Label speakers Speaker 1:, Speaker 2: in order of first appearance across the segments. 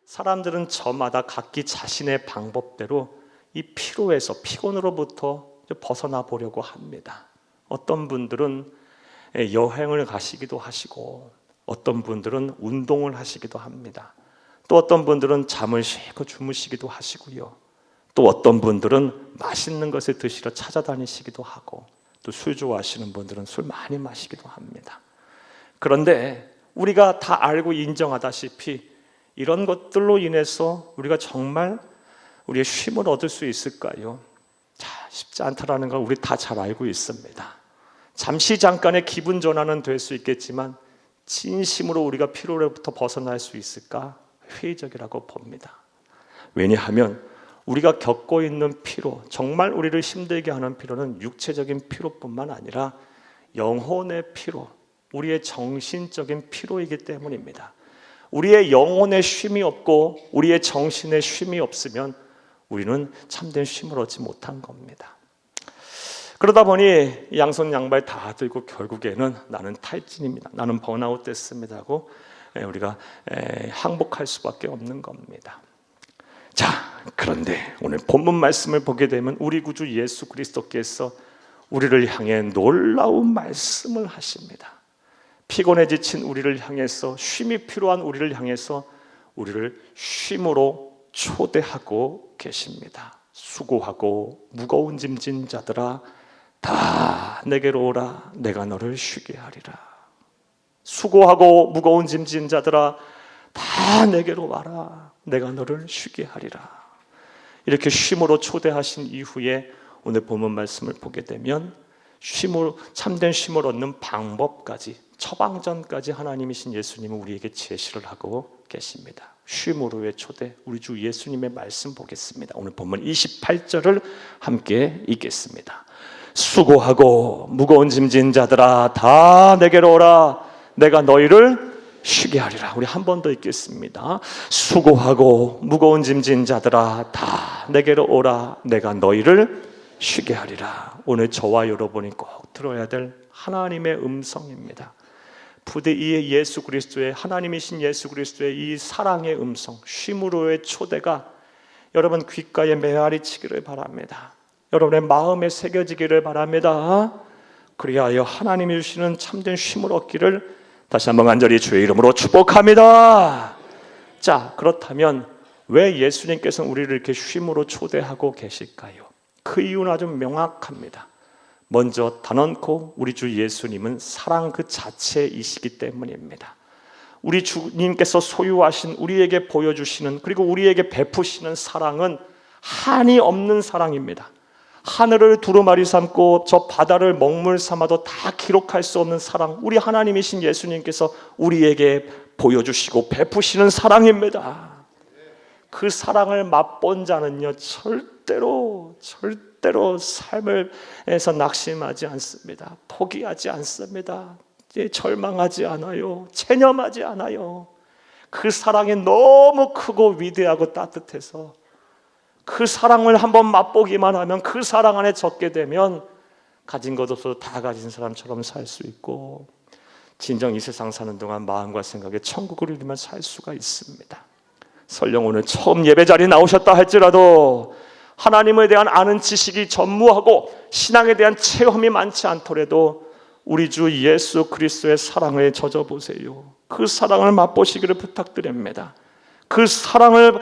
Speaker 1: 사람들은 저마다 각기 자신의 방법대로 이 피로에서, 피곤으로부터 벗어나 보려고 합니다. 어떤 분들은 여행을 가시기도 하시고, 어떤 분들은 운동을 하시기도 합니다. 또 어떤 분들은 잠을 쉬고 주무시기도 하시고요. 또 어떤 분들은 맛있는 것을 드시러 찾아다니시기도 하고, 또 술 좋아하시는 분들은 술 많이 마시기도 합니다. 그런데 우리가 다 알고 인정하다시피 이런 것들로 인해서 우리가 정말 우리의 쉼을 얻을 수 있을까요? 쉽지 않다라는 걸 우리 다 잘 알고 있습니다. 잠시 잠깐의 기분 전환은 될 수 있겠지만 진심으로 우리가 피로로부터 벗어날 수 있을까? 회의적이라고 봅니다. 왜냐하면 우리가 겪고 있는 피로, 정말 우리를 힘들게 하는 피로는 육체적인 피로뿐만 아니라 영혼의 피로, 우리의 정신적인 피로이기 때문입니다. 우리의 영혼의 쉼이 없고 우리의 정신의 쉼이 없으면 우리는 참된 쉼을 얻지 못한 겁니다. 그러다 보니 양손 양발 다 들고 결국에는 나는 탈진입니다, 나는 번아웃 됐습니다 하고 우리가 항복할 수밖에 없는 겁니다. 자, 그런데 오늘 본문 말씀을 보게 되면 우리 구주 예수 그리스도께서 우리를 향해 놀라운 말씀을 하십니다. 피곤해 지친 우리를 향해서, 쉼이 필요한 우리를 향해서 우리를 쉼으로 초대하고 계십니다. 수고하고 무거운 짐진 자들아 다 내게로 오라, 내가 너를 쉬게 하리라. 수고하고 무거운 짐진 자들아 다 내게로 와라, 내가 너를 쉬게 하리라. 이렇게 쉼으로 초대하신 이후에 오늘 본문 말씀을 보게 되면 쉼으로, 참된 쉼을 얻는 방법까지, 처방전까지 하나님이신 예수님은 우리에게 제시를 하고 계십니다. 쉼으로의 초대, 우리 주 예수님의 말씀 보겠습니다. 오늘 본문 28절을 함께 읽겠습니다. 수고하고 무거운 짐진 자들아 다 내게로 오라, 내가 너희를 쉬게 하리라. 우리 한 번 더 읽겠습니다. 수고하고 무거운 짐진 자들아 다 내게로 오라, 내가 너희를 쉬게 하리라. 오늘 저와 여러분이 꼭 들어야 될 하나님의 음성입니다. 부디 이 예수 그리스도의, 하나님이신 예수 그리스도의 이 사랑의 음성, 쉼으로의 초대가 여러분 귓가에 메아리 치기를 바랍니다. 여러분의 마음에 새겨지기를 바랍니다. 그리하여 하나님이 주시는 참된 쉼을 얻기를 다시 한번 간절히 주의 이름으로 축복합니다. 자, 그렇다면 왜 예수님께서는 우리를 이렇게 쉼으로 초대하고 계실까요? 그 이유는 아주 명확합니다. 먼저 단언코 우리 주 예수님은 사랑 그 자체이시기 때문입니다. 우리 주님께서 소유하신, 우리에게 보여주시는, 그리고 우리에게 베푸시는 사랑은 한이 없는 사랑입니다. 하늘을 두루마리 삼고 저 바다를 먹물 삼아도 다 기록할 수 없는 사랑, 우리 하나님이신 예수님께서 우리에게 보여주시고 베푸시는 사랑입니다. 그 사랑을 맛본 자는요 절대로 삶에서 낙심하지 않습니다. 포기하지 않습니다. 절망하지 않아요. 체념하지 않아요. 그 사랑이 너무 크고 위대하고 따뜻해서 그 사랑을 한번 맛보기만 하면, 그 사랑 안에 젖게 되면 가진 것 없어도 다 가진 사람처럼 살 수 있고, 진정 이 세상 사는 동안 마음과 생각에 천국을 이루며 살 수가 있습니다. 설령 오늘 처음 예배 자리에 나오셨다 할지라도 하나님에 대한 아는 지식이 전무하고 신앙에 대한 체험이 많지 않더라도 우리 주 예수 그리스도의 사랑에 젖어보세요. 그 사랑을 맛보시기를 부탁드립니다. 그 사랑을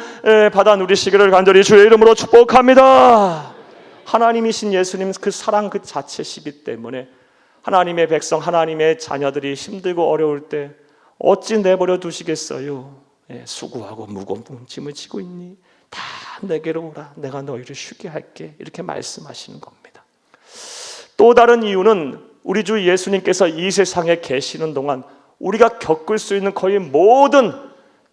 Speaker 1: 받아 누리시기를 간절히 주의 이름으로 축복합니다. 하나님이신 예수님 그 사랑 그 자체시기 때문에 하나님의 백성, 하나님의 자녀들이 힘들고 어려울 때 어찌 내버려 두시겠어요? 수고하고 무거운 짐을 지고 있니? 다 내게로 오라, 내가 너희를 쉬게 할게, 이렇게 말씀하시는 겁니다. 또 다른 이유는 우리 주 예수님께서 이 세상에 계시는 동안 우리가 겪을 수 있는 거의 모든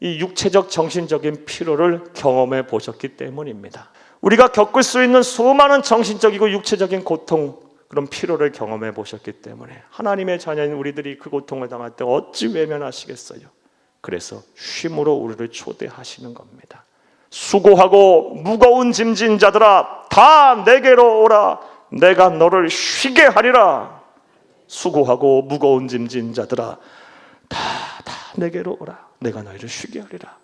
Speaker 1: 이 육체적 정신적인 피로를 경험해 보셨기 때문입니다. 우리가 겪을 수 있는 수많은 정신적이고 육체적인 고통, 그런 피로를 경험해 보셨기 때문에 하나님의 자녀인 우리들이 그 고통을 당할 때 어찌 외면하시겠어요? 그래서 쉼으로 우리를 초대하시는 겁니다. 수고하고 무거운 짐진 자들아 다 내게로 오라, 내가 너를 쉬게 하리라. 수고하고 무거운 짐진 자들아 다 내게로 오라, 내가 너희를 쉬게 하리라.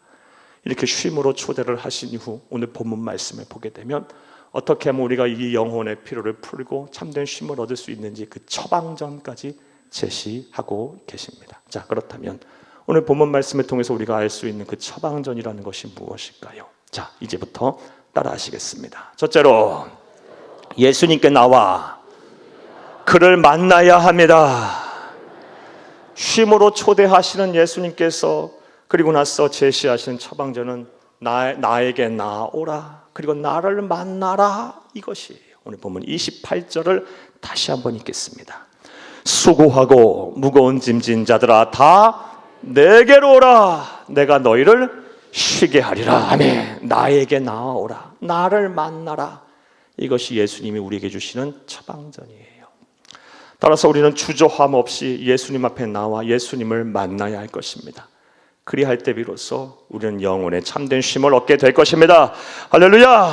Speaker 1: 이렇게 쉼으로 초대를 하신 이후 오늘 본문 말씀을 보게 되면 어떻게 하면 우리가 이 영혼의 피로를 풀고 참된 쉼을 얻을 수 있는지 그 처방전까지 제시하고 계십니다. 자, 그렇다면 오늘 본문 말씀을 통해서 우리가 알 수 있는 그 처방전이라는 것이 무엇일까요? 자, 이제부터 따라 하시겠습니다. 첫째로 예수님께 나와 그를 만나야 합니다. 쉼으로 초대하시는 예수님께서 그리고 나서 제시하시는 처방전은 나에게 나오라, 그리고 나를 만나라, 이것이에요. 오늘 보면 28절을 다시 한번 읽겠습니다. 수고하고 무거운 짐진 자들아 다 내게로 오라, 내가 너희를 쉬게 하리라. 아멘. 나에게 나오라, 나를 만나라, 이것이 예수님이 우리에게 주시는 처방전이에요. 따라서 우리는 주저함 없이 예수님 앞에 나와 예수님을 만나야 할 것입니다. 그리할 때 비로소 우리는 영혼의 참된 쉼을 얻게 될 것입니다. 할렐루야.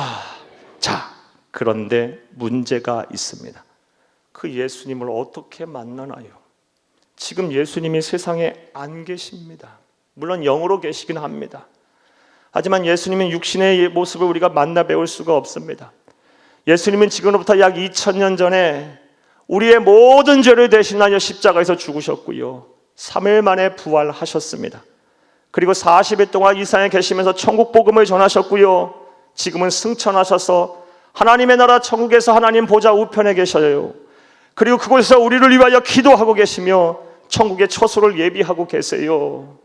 Speaker 1: 자, 그런데 문제가 있습니다. 그 예수님을 어떻게 만나나요? 지금 예수님이 세상에 안 계십니다. 물론 영으로 계시긴 합니다. 하지만 예수님은 육신의 모습을 우리가 만나 배울 수가 없습니다. 예수님은 지금으로부터 약 2000년 전에 우리의 모든 죄를 대신하여 십자가에서 죽으셨고요, 3일 만에 부활하셨습니다. 그리고 40일 동안 이 산에 계시면서 천국 복음을 전하셨고요, 지금은 승천하셔서 하나님의 나라 천국에서 하나님 보좌 우편에 계셔요. 그리고 그곳에서 우리를 위하여 기도하고 계시며 천국의 처소를 예비하고 계세요.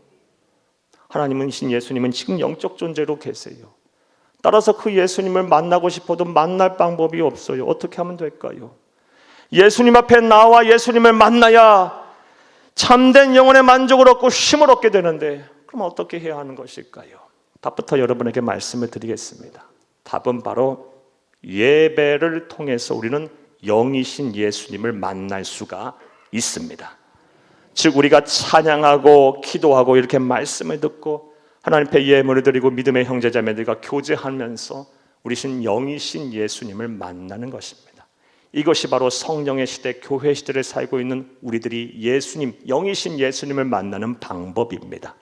Speaker 1: 하나님이신 예수님은 지금 영적 존재로 계세요. 따라서 그 예수님을 만나고 싶어도 만날 방법이 없어요. 어떻게 하면 될까요? 예수님 앞에 나와 예수님을 만나야 참된 영혼의 만족을 얻고 쉼을 얻게 되는데, 그럼 어떻게 해야 하는 것일까요? 답부터 여러분에게 말씀을 드리겠습니다. 답은 바로 예배를 통해서 우리는 영이신 예수님을 만날 수가 있습니다. 즉 우리가 찬양하고 기도하고 이렇게 말씀을 듣고 하나님 앞에 예물을 드리고 믿음의 형제자매들과 교제하면서 우리신 영이신 예수님을 만나는 것입니다. 이것이 바로 성령의 시대, 교회 시대를 살고 있는 우리들이 예수님, 영이신 예수님을 만나는 방법입니다.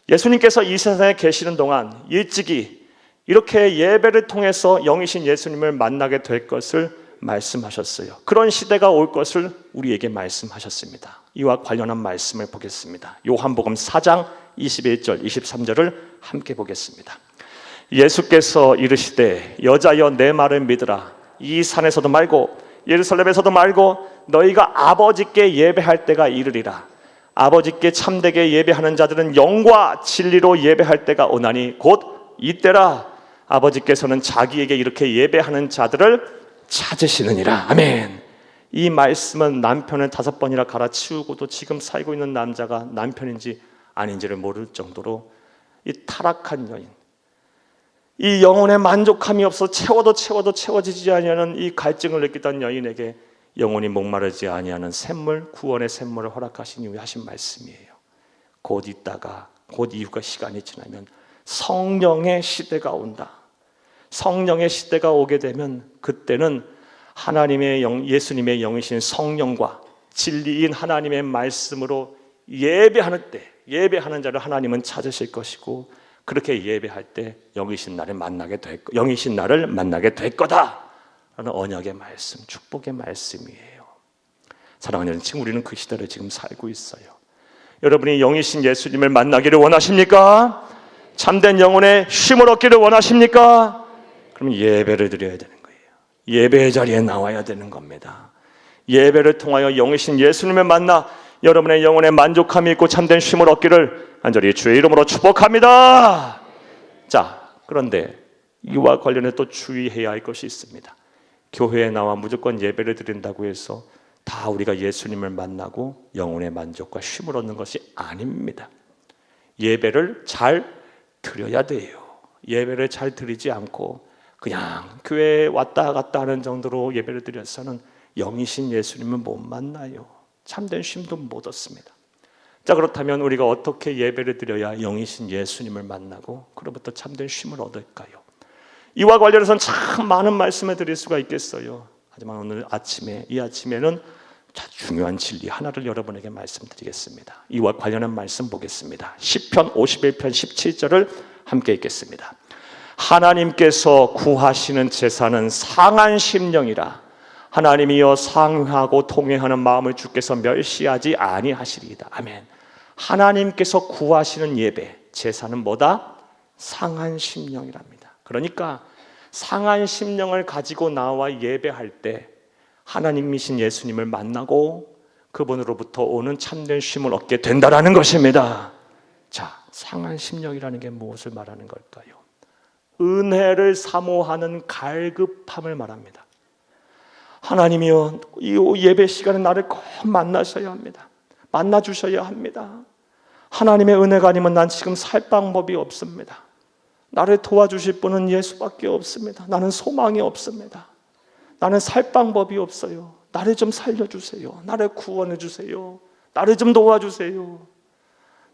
Speaker 1: 예수님께서 이 세상에 계시는 동안 일찍이 이렇게 예배를 통해서 영이신 예수님을 만나게 될 것을 말씀하셨어요. 그런 시대가 올 것을 우리에게 말씀하셨습니다. 이와 관련한 말씀을 보겠습니다. 요한복음 4장 21절, 23절을 함께 보겠습니다. 예수께서 이르시되 여자여 내 말을 믿으라. 이 산에서도 말고 예루살렘에서도 말고 너희가 아버지께 예배할 때가 이르리라. 아버지께 참되게 예배하는 자들은 영과 진리로 예배할 때가 오나니 곧 이때라. 아버지께서는 자기에게 이렇게 예배하는 자들을 찾으시느니라. 아멘. 이 말씀은 남편을 5번이나 갈아치우고도 지금 살고 있는 남자가 남편인지 아닌지를 모를 정도로 이 타락한 여인, 이 영혼의 만족함이 없어 채워도 채워지지 아니하는 이 갈증을 느끼던 여인에게 영혼이 목마르지 아니하는 샘물, 구원의 샘물을 허락하신 이후에 하신 말씀이에요. 곧 있다가, 곧 이후가 시간이 지나면 성령의 시대가 온다. 성령의 시대가 오게 되면 그때는 하나님의 영, 예수님의 영이신 성령과 진리인 하나님의 말씀으로 예배하는 때, 예배하는 자를 하나님은 찾으실 것이고, 그렇게 예배할 때 영이신 나를 만나게 될 거다라는 언약의 말씀, 축복의 말씀이에요. 사랑하는 여러분, 지금 우리는 그 시대를 지금 살고 있어요. 여러분이 영이신 예수님을 만나기를 원하십니까? 참된 영혼의 쉼을 얻기를 원하십니까? 그럼 예배를 드려야 되는 거예요. 예배의 자리에 나와야 되는 겁니다. 예배를 통하여 영이신 예수님을 만나 여러분의 영혼에 만족함이 있고 참된 쉼을 얻기를 간절히 주의 이름으로 축복합니다. 자, 그런데 이와 관련해 또 주의해야 할 것이 있습니다. 교회에 나와 무조건 예배를 드린다고 해서 다 우리가 예수님을 만나고 영혼의 만족과 쉼을 얻는 것이 아닙니다. 예배를 잘 드려야 돼요. 예배를 잘 드리지 않고 그냥 교회에 왔다 갔다 하는 정도로 예배를 드려서는 영이신 예수님을 못 만나요. 참된 쉼도 못 얻습니다. 자, 그렇다면 우리가 어떻게 예배를 드려야 영이신 예수님을 만나고 그로부터 참된 쉼을 얻을까요? 이와 관련해서는 참 많은 말씀을 드릴 수가 있겠어요. 하지만 오늘 아침에, 이 아침에는 자, 중요한 진리 하나를 여러분에게 말씀드리겠습니다. 이와 관련한 말씀 보겠습니다. 시편 51편 17절을 함께 읽겠습니다. 하나님께서 구하시는 제사는 상한 심령이라. 하나님이여 상하고 통회하는 마음을 주께서 멸시하지 아니하시리이다. 아멘. 하나님께서 구하시는 예배, 제사는 뭐다? 상한 심령이랍니다. 그러니까 상한 심령을 가지고 나와 예배할 때 하나님이신 예수님을 만나고 그분으로부터 오는 참된 쉼을 얻게 된다라는 것입니다. 자, 상한 심령이라는 게 무엇을 말하는 걸까요? 은혜를 사모하는 갈급함을 말합니다. 하나님이여, 이 예배 시간에 나를 꼭 만나셔야 합니다. 만나주셔야 합니다. 하나님의 은혜가 아니면 난 지금 살 방법이 없습니다. 나를 도와주실 분은 예수밖에 없습니다. 나는 소망이 없습니다. 나는 살 방법이 없어요. 나를 좀 살려주세요. 나를 구원해 주세요. 나를 좀 도와주세요.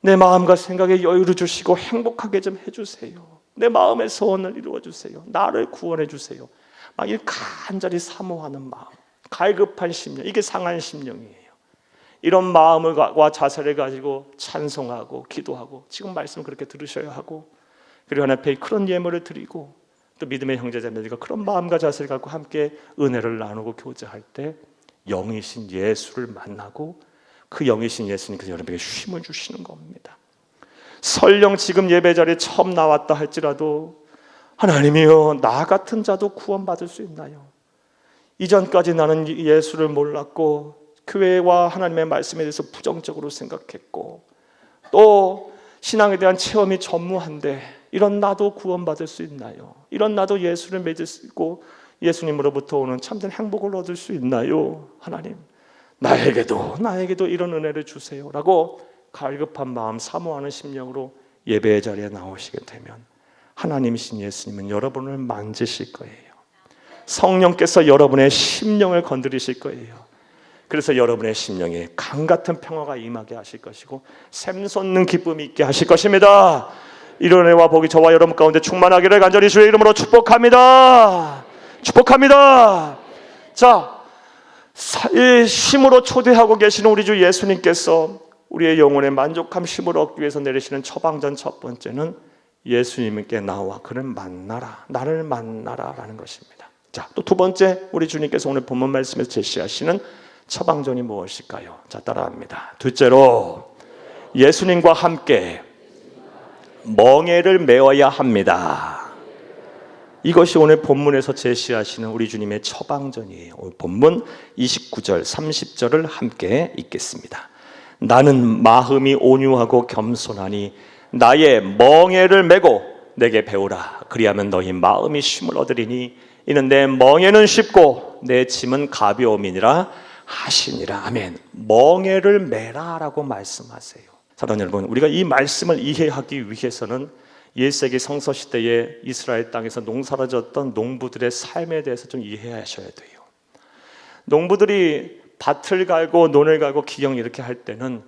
Speaker 1: 내 마음과 생각에 여유를 주시고 행복하게 좀 해주세요. 내 마음의 소원을 이루어주세요. 나를 구원해 주세요. 막 이 간절히 사모하는 마음, 갈급한 심령, 이게 상한 심령이에요. 이런 마음과 자세를 가지고 찬송하고 기도하고, 지금 말씀 그렇게 들으셔야 하고, 그리고 하나님 앞에 그런 예물을 드리고, 또 믿음의 형제자매들과 그런 마음과 자세를 갖고 함께 은혜를 나누고 교제할 때 영이신 예수를 만나고 그 영이신 예수님께서 여러분에게 쉼을 주시는 겁니다. 설령 지금 예배 자리에 처음 나왔다 할지라도 하나님이여, 나 같은 자도 구원받을 수 있나요? 이전까지 나는 예수를 몰랐고 교회와 하나님의 말씀에 대해서 부정적으로 생각했고 또 신앙에 대한 체험이 전무한데 이런 나도 구원받을 수 있나요? 이런 나도 예수를 믿고 예수님으로부터 오는 참된 행복을 얻을 수 있나요? 하나님, 나에게도 이런 은혜를 주세요 라고 갈급한 마음, 사모하는 심령으로 예배의 자리에 나오시게 되면 하나님이신 예수님은 여러분을 만지실 거예요. 성령께서 여러분의 심령을 건드리실 거예요. 그래서 여러분의 심령에 강같은 평화가 임하게 하실 것이고 샘솟는 기쁨이 있게 하실 것입니다. 이런 은혜와 복이 저와 여러분 가운데 충만하기를 간절히 주의 이름으로 축복합니다. 축복합니다. 자, 이 쉼으로 초대하고 계시는 우리 주 예수님께서 우리의 영혼의 만족함, 쉼을 얻기 위해서 내리시는 처방전 첫 번째는 예수님께 나와 그를 만나라, 나를 만나라 라는 것입니다. 자, 또 두 번째, 우리 주님께서 오늘 본문 말씀에서 제시하시는 처방전이 무엇일까요? 자, 따라합니다. 둘째로 예수님과 함께 멍에를 메어야 합니다. 이것이 오늘 본문에서 제시하시는 우리 주님의 처방전이에요. 오늘 본문 29절 30절을 함께 읽겠습니다. 나는 마음이 온유하고 겸손하니 나의 멍에를 메고 내게 배우라. 그리하면 너희 마음이 쉼을 얻으리니 이는 내 멍에는 쉽고 내 짐은 가벼움이니라 하시니라. 아멘. 멍에를 메라라고 말씀하세요. 사랑하는 여러분, 우리가 이 말씀을 이해하기 위해서는 1세기 성서 시대에 이스라엘 땅에서 농사를 졌던 농부들의 삶에 대해서 좀 이해하셔야 돼요. 농부들이 밭을 갈고 논을 갈고 기경 이렇게 할 때는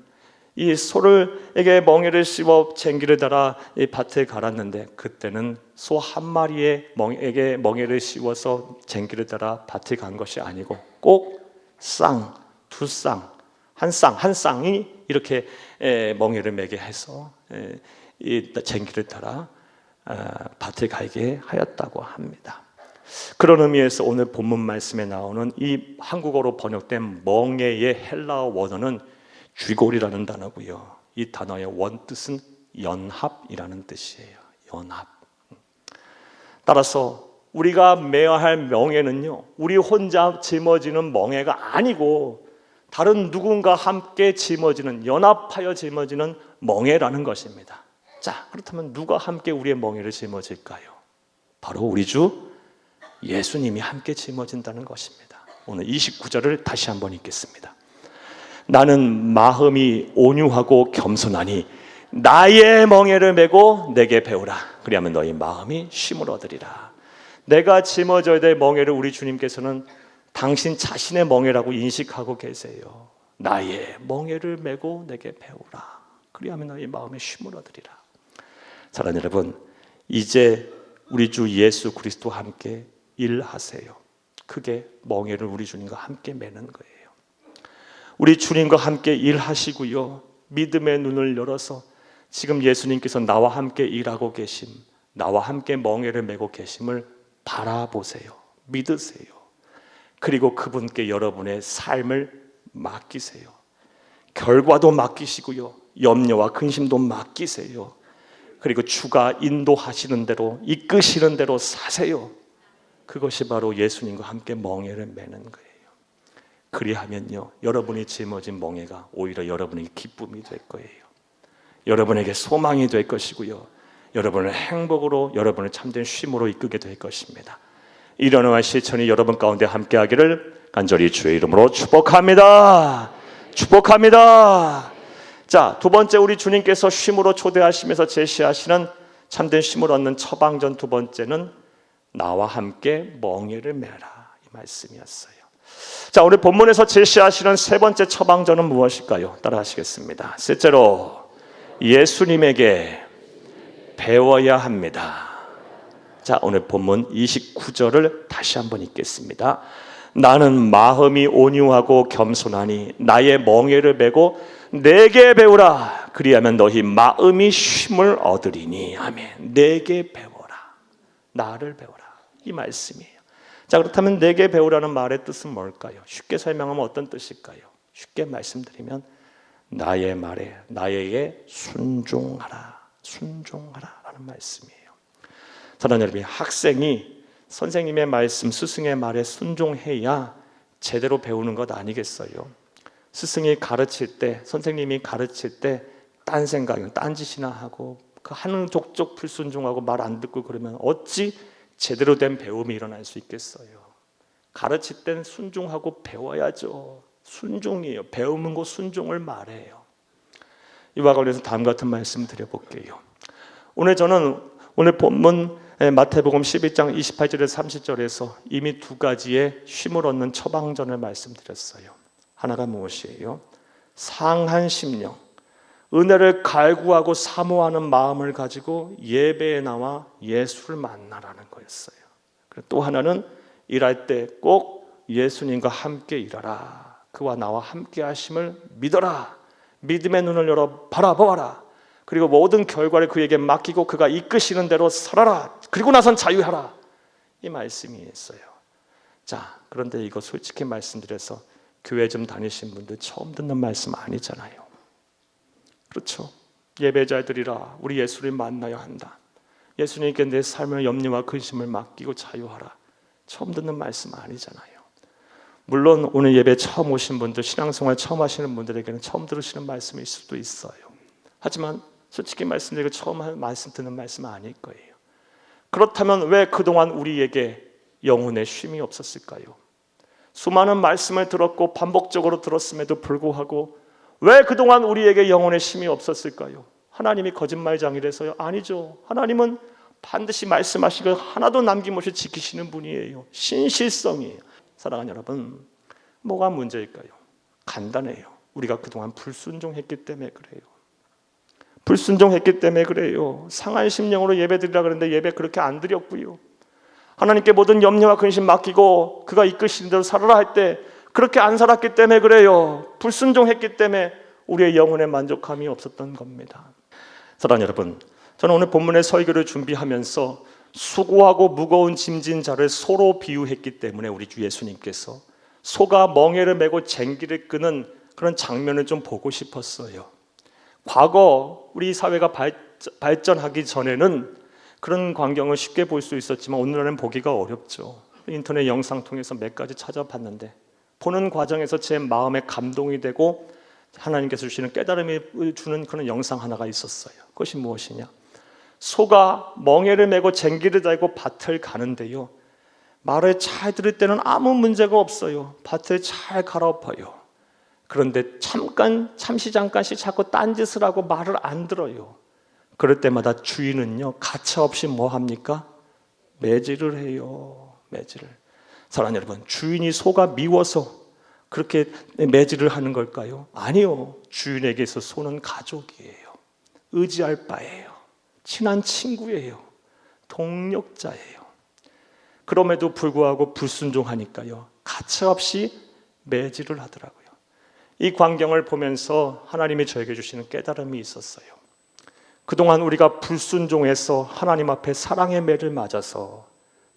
Speaker 1: 이 소에게 멍에를 씌워 쟁기를 달아 이 밭에 갈았는데, 그때는 소 한 마리에게 멍에를 씌워서 쟁기를 달아 밭에 간 것이 아니고 꼭 쌍, 두 쌍, 한 쌍이 이렇게 멍에를 매게 해서 이 쟁기를 따라 밭에 가게 하였다고 합니다. 그런 의미에서 오늘 본문 말씀에 나오는 이 한국어로 번역된 멍에의 헬라어 원어는 쥐골이라는 단어고요. 이 단어의 원뜻은 연합이라는 뜻이에요. 연합. 따라서 우리가 메어야 할 멍에는요, 우리 혼자 짊어지는 멍에가 아니고 다른 누군가 함께 짊어지는, 연합하여 짊어지는 멍에라는 것입니다. 자, 그렇다면 누가 함께 우리의 멍에를 짊어질까요? 바로 우리 주 예수님이 함께 짊어진다는 것입니다. 오늘 29절을 다시 한번 읽겠습니다. 나는 마음이 온유하고 겸손하니 나의 멍에를 메고 내게 배우라. 그리하면 너희 마음이 쉼을 얻으리라. 내가 짊어져야 될 멍에를 우리 주님께서는 당신 자신의 멍에라고 인식하고 계세요. 나의 멍에를 메고 내게 배우라. 그리하면 너희 마음에 쉼을 얻으리라. 사랑하는 여러분, 이제 우리 주 예수 그리스도와 함께 일하세요. 크게 멍에를 우리 주님과 함께 매는 거예요. 우리 주님과 함께 일하시고요. 믿음의 눈을 열어서 지금 예수님께서 나와 함께 일하고 계심, 나와 함께 멍에를 메고 계심을 바라보세요. 믿으세요. 그리고 그분께 여러분의 삶을 맡기세요. 결과도 맡기시고요. 염려와 근심도 맡기세요. 그리고 주가 인도하시는 대로, 이끄시는 대로 사세요. 그것이 바로 예수님과 함께 멍에를 메는 거예요. 그리하면요, 여러분이 짊어진 멍에가 오히려 여러분에게 기쁨이 될 거예요. 여러분에게 소망이 될 것이고요. 여러분을 행복으로, 여러분을 참된 쉼으로 이끌게 될 것입니다. 이런 은혜와 실천이 여러분 가운데 함께하기를 간절히 주의 이름으로 축복합니다. 축복합니다. 자, 두 번째, 우리 주님께서 쉼으로 초대하시면서 제시하시는 참된 쉼을 얻는 처방전 두 번째는 나와 함께 멍에를 메라, 이 말씀이었어요. 자, 오늘 본문에서 제시하시는 세 번째 처방전은 무엇일까요? 따라하시겠습니다. 셋째로, 예수님에게 배워야 합니다. 자, 오늘 본문 29절을 다시 한번 읽겠습니다. 나는 마음이 온유하고 겸손하니 나의 멍에를 메고 내게 배우라. 그리하면 너희 마음이 쉼을 얻으리니. 아멘. 내게 배워라. 나를 배워라. 이 말씀이에요. 자, 그렇다면 내게 배우라는 말의 뜻은 뭘까요? 쉽게 설명하면 어떤 뜻일까요? 쉽게 말씀드리면 나의 말에, 나에게 순종하라. 순종하라 라는 말씀이에요. 사랑하는 여러분, 학생이 선생님의 말씀, 스승의 말에 순종해야 제대로 배우는 것 아니겠어요? 스승이 가르칠 때, 선생님이 가르칠 때 딴 생각이나 딴짓이나 하고 그 하는 족족 불순종하고 말 안 듣고 그러면 어찌 제대로 된 배움이 일어날 수 있겠어요? 가르칠 땐 순종하고 배워야죠. 순종이에요. 배우는 거 순종을 말해요. 이와 관련해서 다음 같은 말씀 드려볼게요. 오늘 저는 오늘 본문 마태복음 12장 28절에서 30절에서 이미 두 가지의 쉼을 얻는 처방전을 말씀드렸어요. 하나가 무엇이에요? 상한 심령, 은혜를 갈구하고 사모하는 마음을 가지고 예배에 나와 예수를 만나라는 거였어요. 그리고 또 하나는 일할 때 꼭 예수님과 함께 일하라. 그와 나와 함께 하심을 믿어라. 믿음의 눈을 열어 바라보아라. 그리고 모든 결과를 그에게 맡기고 그가 이끄시는 대로 살아라. 그리고 나선 자유하라. 이 말씀이 있어요. 자, 그런데 이거 솔직히 말씀드려서 교회 좀 다니신 분들 처음 듣는 말씀 아니잖아요. 그렇죠? 예배자들이라 우리 예수를 만나야 한다. 예수님께 내 삶을 염려와 근심을 맡기고 자유하라. 처음 듣는 말씀 아니잖아요. 물론 오늘 예배 처음 오신 분들, 신앙생활 처음 하시는 분들에게는 처음 들으시는 말씀일 수도 있어요. 하지만 솔직히 말씀드리고 처음 말씀 듣는 말씀은 아닐 거예요. 그렇다면 왜 그동안 우리에게 영혼의 쉼이 없었을까요? 수많은 말씀을 들었고 반복적으로 들었음에도 불구하고 왜 그동안 우리에게 영혼의 쉼이 없었을까요? 하나님이 거짓말장이라서요? 아니죠. 하나님은 반드시 말씀하시고 하나도 남김없이 지키시는 분이에요. 신실성이에요. 사랑하는 여러분, 뭐가 문제일까요? 간단해요. 우리가 그동안 불순종했기 때문에 그래요. 불순종했기 때문에 그래요. 상한 심령으로 예배 드리라 그랬는데 예배 그렇게 안 드렸고요. 하나님께 모든 염려와 근심 맡기고 그가 이끄시는 대로 살아라 할 때 그렇게 안 살았기 때문에 그래요. 불순종했기 때문에 우리의 영혼에 만족함이 없었던 겁니다. 사랑하는 여러분, 저는 오늘 본문의 설교를 준비하면서 수고하고 무거운 짐진 자를 소로 비유했기 때문에 우리 주 예수님께서 소가 멍에를 메고 쟁기를 끄는 그런 장면을 좀 보고 싶었어요. 과거 우리 사회가 발전하기 전에는 그런 광경을 쉽게 볼 수 있었지만 오늘날은 보기가 어렵죠. 인터넷 영상 통해서 몇 가지 찾아봤는데 보는 과정에서 제 마음에 감동이 되고 하나님께서 주시는 깨달음을 주는 그런 영상 하나가 있었어요. 그것이 무엇이냐? 소가 멍에를 메고 쟁기를 달고 밭을 가는데요, 말을 잘 들을 때는 아무 문제가 없어요. 밭을 잘 갈아엎어요. 그런데 잠시 잠깐씩 자꾸 딴짓을 하고 말을 안 들어요. 그럴 때마다 주인은요, 가차없이 뭐 합니까? 매질을 해요. 매질을. 사랑하는 여러분, 주인이 소가 미워서 그렇게 매질을 하는 걸까요? 아니요. 주인에게서 소는 가족이에요. 의지할 바예요. 친한 친구예요. 동력자예요. 그럼에도 불구하고 불순종하니까요, 가차없이 매질을 하더라고요. 이 광경을 보면서 하나님이 저에게 주시는 깨달음이 있었어요. 그동안 우리가 불순종해서 하나님 앞에 사랑의 매를 맞아서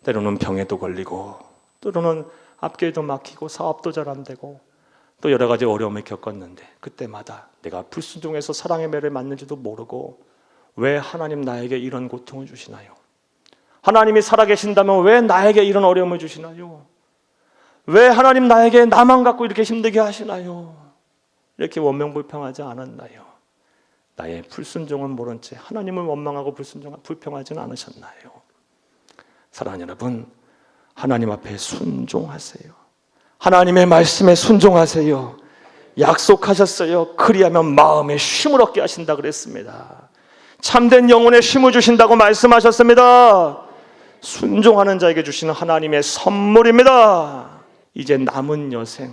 Speaker 1: 때로는 병에도 걸리고 때로는 앞길도 막히고 사업도 잘 안 되고 또 여러 가지 어려움을 겪었는데, 그때마다 내가 불순종해서 사랑의 매를 맞는지도 모르고 왜 하나님 나에게 이런 고통을 주시나요? 하나님이 살아계신다면 왜 나에게 이런 어려움을 주시나요? 왜 하나님 나에게 나만 갖고 이렇게 힘들게 하시나요? 이렇게 원망불평하지 않았나요? 나의 불순종은 모른 채 하나님을 원망하고 불평하지는 않으셨나요? 사랑하는 여러분, 하나님 앞에 순종하세요. 하나님의 말씀에 순종하세요. 약속하셨어요. 그리하면 마음에 쉼을 얻게 하신다 그랬습니다. 참된 영혼에 쉼을 주신다고 말씀하셨습니다. 순종하는 자에게 주시는 하나님의 선물입니다. 이제 남은 여생,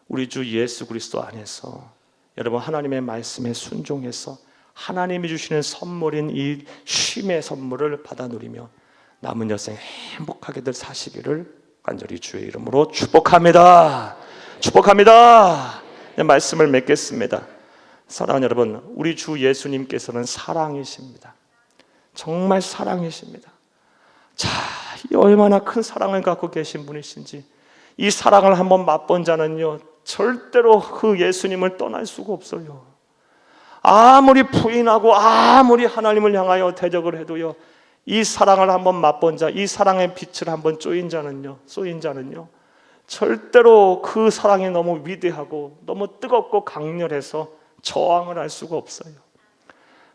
Speaker 1: 우리 주 예수 그리스도 안에서 여러분 하나님의 말씀에 순종해서 하나님이 주시는 선물인 이 쉼의 선물을 받아 누리며 남은 여생 행복하게들 사시기를 간절히 주의 이름으로 축복합니다. 축복합니다. 말씀을 맺겠습니다. 사랑하는 여러분, 우리 주 예수님께서는 사랑이십니다. 정말 사랑이십니다. 자, 얼마나 큰 사랑을 갖고 계신 분이신지, 이 사랑을 한번 맛본 자는요 절대로 그 예수님을 떠날 수가 없어요. 아무리 부인하고 아무리 하나님을 향하여 대적을 해도요, 이 사랑을 한번 맛본 자, 이 사랑의 빛을 한번 쏘인 자는요 절대로 그 사랑이 너무 위대하고 너무 뜨겁고 강렬해서 저항을 할 수가 없어요.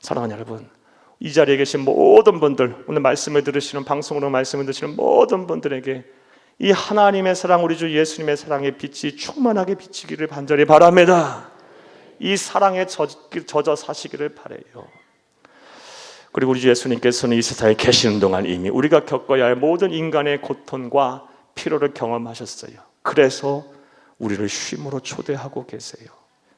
Speaker 1: 사랑하는 여러분, 이 자리에 계신 모든 분들, 오늘 말씀을 들으시는, 방송으로 말씀을 들으시는 모든 분들에게 이 하나님의 사랑, 우리 주 예수님의 사랑의 빛이 충만하게 비치기를 간절히 바랍니다. 이 사랑에 젖어 사시기를 바라요. 그리고 우리 주 예수님께서는 이 세상에 계시는 동안 이미 우리가 겪어야 할 모든 인간의 고통과 피로를 경험하셨어요. 그래서 우리를 쉼으로 초대하고 계세요.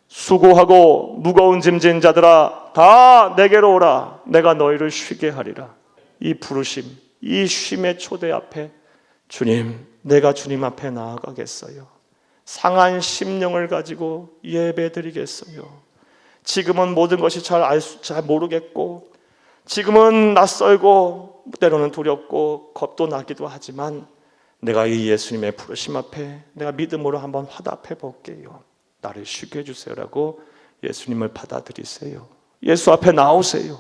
Speaker 1: 수고하고 무거운 짐진 자들아 다 내게로 오라, 내가 너희를 쉬게 하리라. 이 부르심, 이 쉼의 초대 앞에 주님, 내가 주님 앞에 나아가겠어요. 상한 심령을 가지고 예배드리겠어요. 지금은 모든 것이 잘 모르겠고, 지금은 낯설고 때로는 두렵고 겁도 나기도 하지만 내가 이 예수님의 부르심 앞에 내가 믿음으로 한번 화답해 볼게요. 나를 쉬게 해주세요라고 예수님을 받아들이세요. 예수 앞에 나오세요.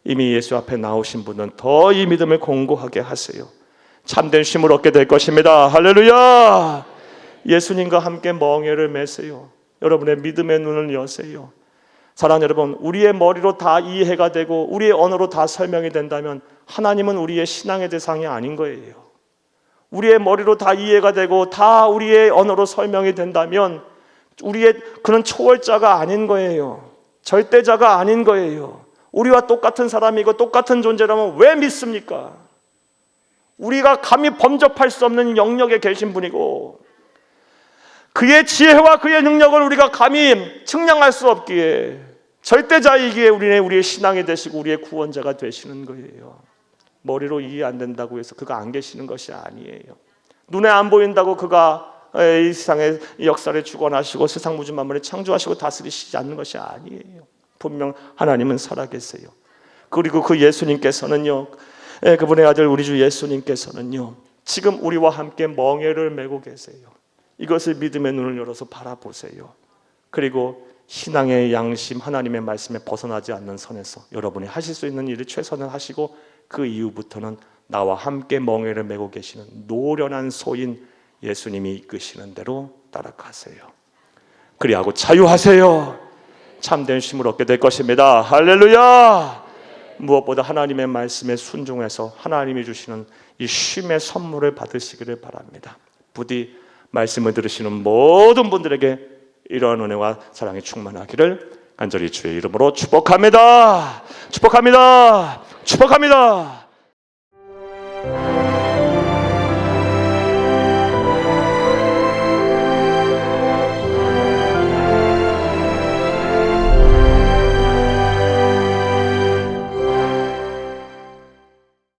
Speaker 1: 이미 예수 앞에 나오신 분은 더 이 믿음을 공고하게 하세요. 참된 쉼을 얻게 될 것입니다. 할렐루야! 예수님과 함께 멍에를 매세요. 여러분의 믿음의 눈을 여세요. 사랑하는 여러분, 우리의 머리로 다 이해가 되고 우리의 언어로 다 설명이 된다면 하나님은 우리의 신앙의 대상이 아닌 거예요. 우리의 머리로 다 이해가 되고 다 우리의 언어로 설명이 된다면 그는 초월자가 아닌 거예요. 절대자가 아닌 거예요. 우리와 똑같은 사람이고 똑같은 존재라면 왜 믿습니까? 우리가 감히 범접할 수 없는 영역에 계신 분이고 그의 지혜와 그의 능력을 우리가 감히 측량할 수 없기에 절대자이기에 우리의 신앙이 되시고 우리의 구원자가 되시는 거예요. 머리로 이해 안 된다고 해서 그가 안 계시는 것이 아니에요. 눈에 안 보인다고 그가 이 세상의 역사를 주관하시고 세상 모든 만물을 창조하시고 다스리시지 않는 것이 아니에요. 분명 하나님은 살아계세요. 그리고 그 예수님께서는요, 그분의 아들 우리 주 예수님께서는요 지금 우리와 함께 멍에를 메고 계세요. 이것을 믿음의 눈을 열어서 바라보세요. 그리고 신앙의 양심, 하나님의 말씀에 벗어나지 않는 선에서 여러분이 하실 수 있는 일을 최선을 하시고 그 이후부터는 나와 함께 멍에를 메고 계시는 노련한 소인 예수님이 이끄시는 대로 따라가세요. 그리하고 자유하세요. 참된 쉼을 얻게 될 것입니다. 할렐루야! 무엇보다 하나님의 말씀에 순종해서 하나님이 주시는 이 쉼의 선물을 받으시기를 바랍니다. 부디 말씀을 들으시는 모든 분들에게 이러한 은혜와 사랑이 충만하기를 간절히 주의 이름으로 축복합니다. 축복합니다. 축복합니다.